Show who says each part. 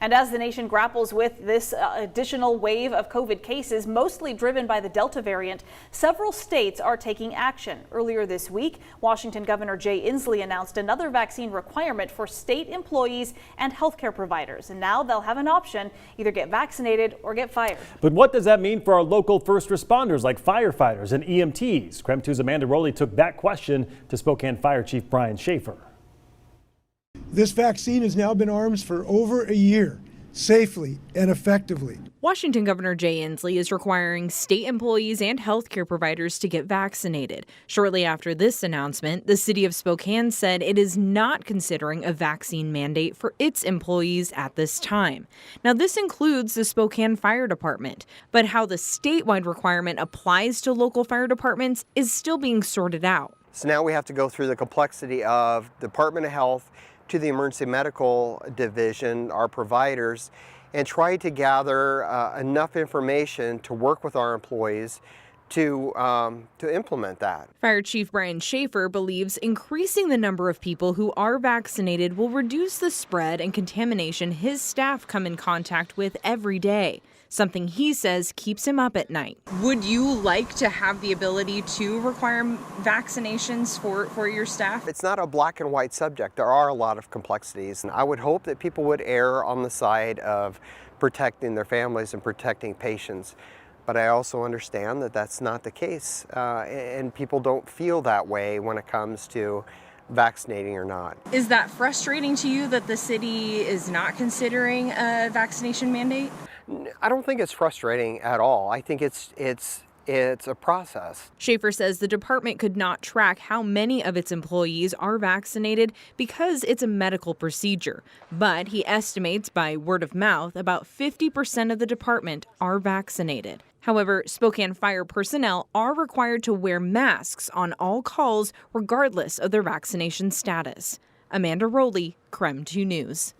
Speaker 1: And as the nation grapples with this additional wave of COVID cases, mostly driven by the Delta variant, several states are taking action. Earlier this week, Washington Governor Jay Inslee announced another vaccine requirement for state employees and healthcare providers. And now they'll have an option, either get vaccinated or get fired.
Speaker 2: But what does that mean for our local first responders like firefighters and EMTs? KREM 2's Amanda Rowley took that question to Spokane Fire Chief Brian Schaefer.
Speaker 3: This vaccine has now been arms for over a year, safely and effectively.
Speaker 4: Washington Governor Jay Inslee is requiring state employees and healthcare providers to get vaccinated. Shortly after this announcement, the city of Spokane said it is not considering a vaccine mandate for its employees at this time. Now, this includes the Spokane Fire Department, but how the statewide requirement applies to local fire departments is still being sorted out.
Speaker 5: So now we have to go through the complexity of Department of Health to the Emergency Medical Division, our providers, and try to gather enough information to work with our employees to implement that.
Speaker 4: Fire Chief Brian Schaefer believes increasing the number of people who are vaccinated will reduce the spread and contamination his staff come in contact with every day, something he says keeps him up at night. Would you like to have the ability to require vaccinations for your staff?
Speaker 5: It's not a black and white subject. There are a lot of complexities, and I would hope that people would err on the side of protecting their families and protecting patients. But I also understand that that's not the case, and people don't feel that way when it comes to vaccinating or not.
Speaker 4: Is that frustrating to you that the city is not considering a vaccination mandate?
Speaker 5: I don't think it's frustrating at all. I think it's a process.
Speaker 4: Schaefer says the department could not track how many of its employees are vaccinated because it's a medical procedure. But he estimates by word of mouth about 50% of the department are vaccinated. However, Spokane Fire personnel are required to wear masks on all calls regardless of their vaccination status. Amanda Rowley, KREM 2 News.